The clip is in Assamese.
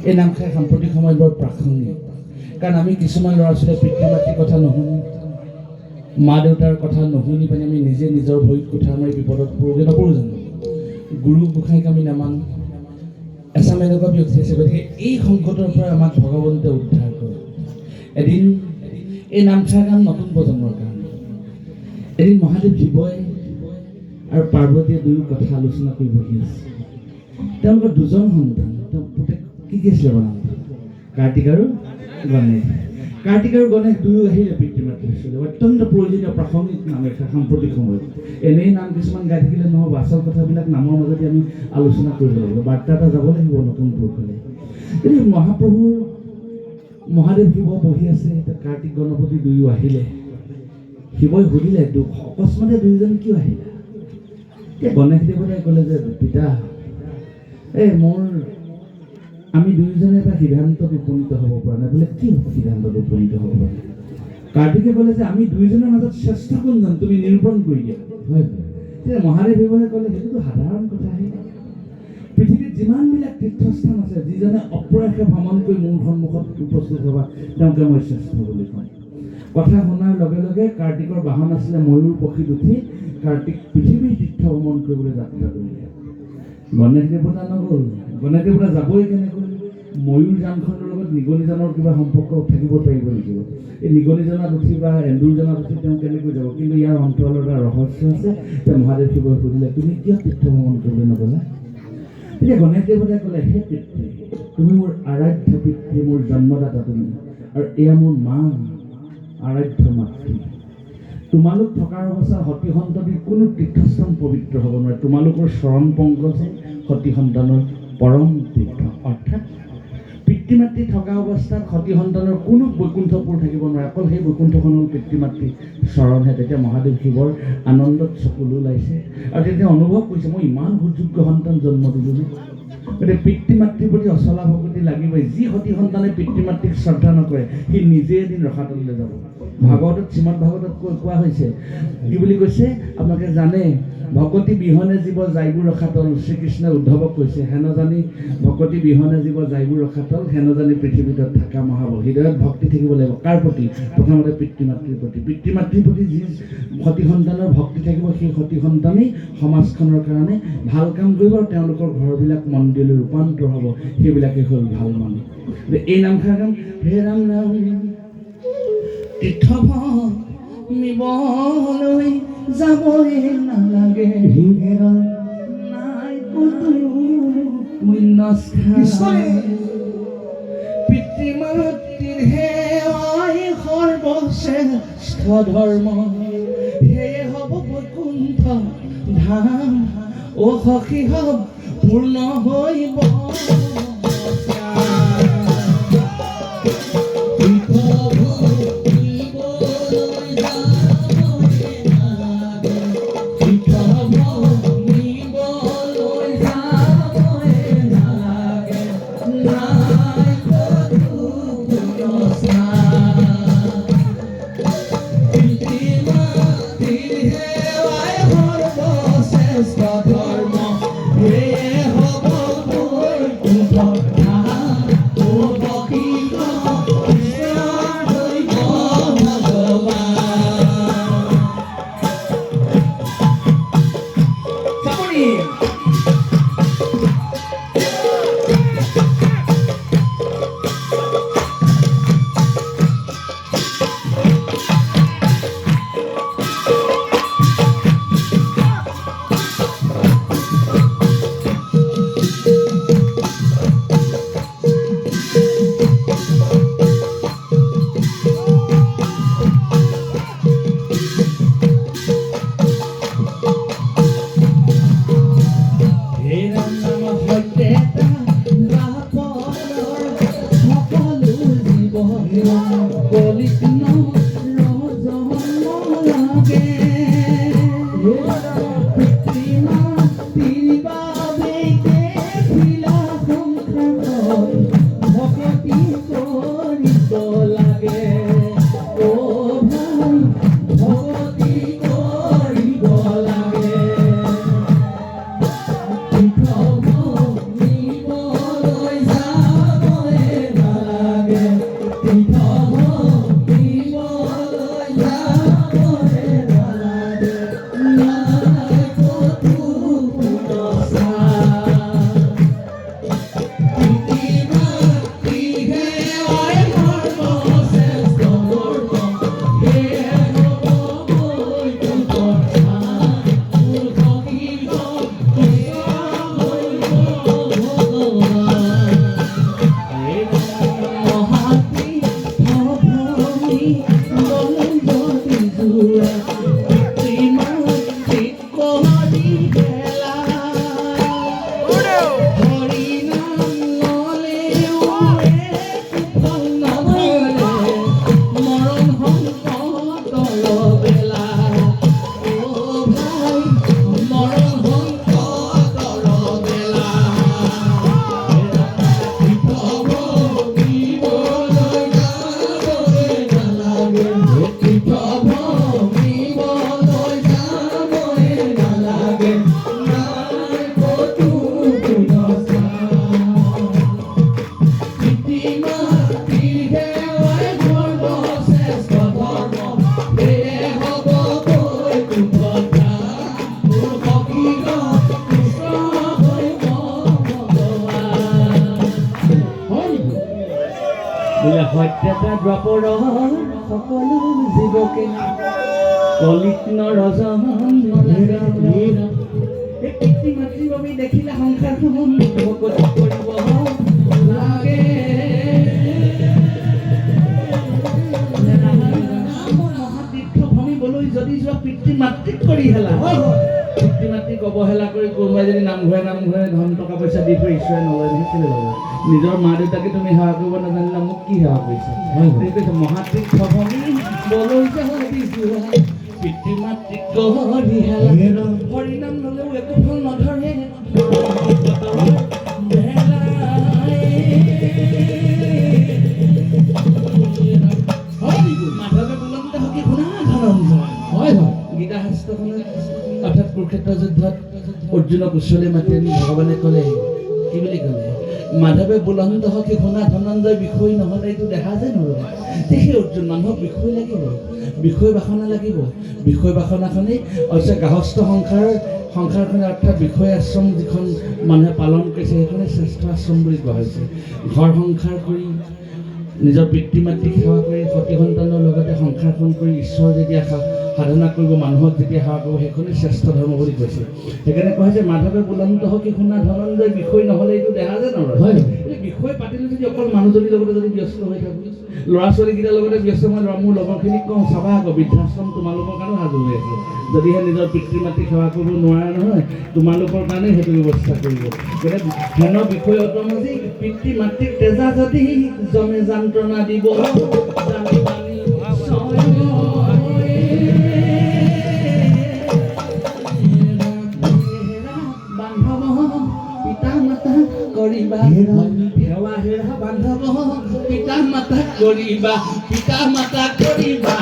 এই নামষাৰ সাম্প্ৰতিক সময়ত বৰ প্ৰাসংগিক, কাৰণ আমি কিছুমান ল'ৰা ছোৱালীয়ে পিতৃ মাতৃৰ কথা নুশুনো, মা দেউতাৰ কথা নুশুনি পানি আমি নিজে নিজৰ ভৰিত কুঠাৰ মাৰি বিপদত পৰোঁগৈ, নপৰোঁ জানো? গুৰু গোসাঁইক আমি নামানো, এচাম এনেকুৱা ব্যক্তি আছে। গতিকে এই সংকটৰ পৰা আমাক ভগৱন্তে উদ্ধাৰ কৰে। এদিন এই নামষাৰ গান নতুন প্ৰজন্মৰ কাৰণে, এদিন মহাদেৱ শিৱই আৰু পাৰ্বতীয়ে দুয়ো কথা আলোচনা কৰি বহি আছে। তেওঁলোকৰ দুজন সন্তান, পুতেক কি আছিলে বাৰু? কাৰ্তিক আৰু গণেশ। কাৰ্তিক আৰু গণেশ দুয়ো আহিলে পিতৃ মাতৃৰ ওচৰলৈ। অত্যন্ত প্ৰয়োজনীয় প্ৰাসংগিক নাম এটা সাম্প্ৰতিক সময়ত। এনেই নাম কিছুমান গাই থাকিলে নহ'ব, আচল কথাবিলাক নামৰ মাজতে আমি আলোচনা কৰিব লাগিব, বাৰ্তা এটা যাব লাগিব নতুন পুৰুষলৈ। গতিকে মহাপ্ৰভুৰ মহাদেৱ শিৱ বহি আছে, কাৰ্তিক গণপতি দুয়ো আহিলে। শিৱই সুধিলে, অকস্মাতে দুয়োজন কিয় আহিলা? এতিয়া গণেশ দেৱতাই ক'লে যে পিতা, আমি দুয়োজনে এটা সিদ্ধান্তত উপনীত হ'ব পৰা নাই। বোলে কি সিদ্ধান্তত উপনীত হ'ব পৰা নাই? কাৰ্তিকে ক'লে যে আমি দুয়োজনৰ মাজত শ্ৰেষ্ঠ কোনজন তুমি নিৰূপণ কৰি দিয়া। হয়, তেতিয়া মহাদেৱ শিৱই ক'লে সেইটোতো সাধাৰণ কথাহে। পৃথিৱীত যিমানবিলাক তীৰ্থস্থান আছে, যিজনে অপ্ৰয়াসে ভ্ৰমণ কৰি মোৰ সন্মুখত উপস্থিত হ'বা, তেওঁকে মই শ্ৰেষ্ঠ বুলি কওঁ। কথা শুনাৰ লগে লগে কাৰ্তিকৰ বাহন আছিলে ময়ূৰ পক্ষীত উঠি কাৰ্তিক পৃথিৱীৰ তীৰ্থ ভ্ৰমণ কৰিবলৈ যাত্ৰা কৰিলে। গণেশ দেৱতা নগ'ল। গণেশ দেৱতা যাবই কেনেকৈ? ময়ূৰ যানখনৰ লগত নিগনিজানৰ কিবা সম্পৰ্ক থাকিব পাৰিব নেকি? এই নিগনিজনাত উঠি বা এন্দুৰজনাত উঠি তেওঁ কেনেকৈ যাব? কিন্তু ইয়াৰ অন্তৰালত এটা ৰহস্য আছে। তেওঁ মহাদেৱ শিৱই সুধিলে, তুমি কিয় তীৰ্থ ভ্ৰমণ কৰিবলৈ নগ'লা? তেতিয়া গণেশ দেৱতাই ক'লে, হে পিতৃ, তুমি মোৰ আৰাধ্য পিতৃ, মোৰ জন্মদাতা তুমি, আৰু এয়া মোৰ মা, আৰাধ্য মাতৃ। তোমালোক থকাৰ অৱস্থা সতী সন্ততিৰ কোনো তীৰ্থস্থান পবিত্ৰ হ'ব নোৱাৰে। তোমালোকৰ চৰণ পংকজে সতী সন্তানৰ পৰম তীৰ্থ। অৰ্থাৎ পিতৃ মাতৃ থকা অৱস্থাত সতী সন্তানৰ কোনো বৈকুণ্ঠপুৰ থাকিব নোৱাৰে, অকল সেই বৈকুণ্ঠখন হ'ল পিতৃ মাতৃ চৰণহে। তেতিয়া মহাদেৱ শিৱৰ আনন্দত চকুলো ওলাইছে আৰু তেতিয়া অনুভৱ কৰিছে, মই ইমান সুযোগ্য সন্তান জন্ম দিলোঁ। গতিকে পিতৃ মাতৃৰ প্ৰতি অচলা ভকতি লাগিবই। যি সতী সন্তানে পিতৃ মাতৃক শ্ৰদ্ধা নকৰে, সি নিজে এদিন ৰসাতললৈ যাব। ভাগৱতত, শ্ৰীমদ ভাগৱতত কোৱা হৈছে, কি বুলি কৈছে আপোনালোকে জানে, ভকতি বিহনে জীৱ যাইবোৰ ৰসাতল। শ্ৰীকৃষ্ণই উদ্ধৱক কৈছে, হেন জানি ভকতি বিহনে জীৱ যাইবোৰ ৰসাতল, হেন জানি পৃথিৱীত থকা মহাবল। হৃদয়ত ভক্তি থাকিব লাগিব। কাৰ প্ৰতি? প্ৰথমতে পিতৃ মাতৃৰ প্ৰতি। পিতৃ মাতৃৰ প্ৰতি যি সতী সন্তানৰ ভক্তি থাকিব, সেই সতী সন্তানেই সমাজখনৰ কাৰণে ভাল কাম কৰিব আৰু তেওঁলোকৰ ঘৰবিলাক মন্দিৰলৈ ৰূপান্তৰ হ'ব। সেইবিলাকেই হ'ল ভাল মানুহ। এই নামষাৰ গান, হে ৰাম ৰাম তীৰ্থ নিবলৈ যাবই নালাগে, নাই ক'তো পিতৃ মাতৃৰ সেৱাই সৰ্বশ্ৰেষ্ঠ ধৰ্ম, সেয়ে হ'ব বৈকুণ্ঠ ধাম, অ সখী হব পূৰ্ণ হৈব। বোলে সত্যতা দ্বাপৰৰ সকলো জীৱকে কলিত নৰজন এই পিতৃ মাতৃৰ বাবে দেখিলে সংসাৰখন ভকতি কৰিব লাগে মহাতীৰ্থ ভ্ৰমিবলৈ যদি যোৱা পিতৃ মাতৃক কৰি হেলা পিতৃ মাতৃক অৱহেলা কৰি কোনোবাই যদি নামঘৰে ধন টকা পইচা দি থৈ ঈশ্বৰে নলয় নহয় কেলৈ ল'ব নিজৰ মা দেউতাকে তুমি সেৱা কৰিব নাজানিলে মোক কি সেৱা কৰিছা কৈছে মহাতীৰ্থ ভ্ৰমিবলৈ যোৱা পিতৃ মাতৃক কৰি হেলা হৰিনাম ল'লেও একো ফল নধৰে মাধৱে বুলন্দ হকি শুনা ধনঞ্জয় গীতা শাস্ত্ৰখনত অৰ্থাৎ কুৰুক্ষেত্ৰ যুদ্ধত অৰ্জুনক ওচৰলৈ মাতি আনি ভগৱানে ক'লে কি বুলি ক'লে মাধৱে বুলন্দ হকি শুনা ধনঞ্জয় বিষয় নহ'লে এইটো দেখা যে নৰয় সেই অৰ্জুন মানুহক বিষয় লাগিব বিষয় বাসনা লাগিব বিষয় বাসনাখনেই অৱশ্যে গাহস্থ সংসাৰখনে অৰ্থাৎ বিষয় আশ্ৰম যিখন মানুহে পালন কৰিছে সেইখনে শ্ৰেষ্ঠ আশ্ৰম বুলি কোৱা হৈছে ঘৰ সংসাৰ কৰি নিজৰ পিতৃ মাতৃক সেৱা কৰি সতী সন্তানৰ লগতে সংসাৰখন কৰি ঈশ্বৰ যেতিয়া সাধনা কৰিব মানুহক যেতিয়া সেৱা কৰিব সেইখনেই শ্ৰেষ্ঠ ধৰ্ম বুলি কৈছে সেইকাৰণে কোৱা হৈছে মাধৱে বুলন্দ হকি শুনা ধনঞ্জয় বিষয় নহ'লে এইটো দেখা যে নৰয় এই বিষয় পাতিলে যদি অকল মানুহজনীৰ লগতে যদি ব্যস্ত হৈ থাকোঁ ল'ৰা ছোৱালীকেইটাৰ লগতে ব্যস্ত মই মোৰ লগৰখিনিক কওঁ চাবা আকৌ বৃদ্ধাশ্ৰম তোমালোকৰ কাৰণেও সাজু হৈ আছে যদিহে নিজৰ পিতৃ মাতৃক সেৱা কৰিব নোৱাৰা নহয় তোমালোকৰ কাৰণে সেইটো ব্যৱস্থা কৰিব গতিকে হেন বিষয় অতমাজি পিতৃ মাতৃক তেজা যদি জমে যন্ত্ৰণা দিব জানি জানি কৰিবা সেৱা হেৰা বান্ধৱ পিতা মাতা কৰিবা পিতা মাতা কৰিবা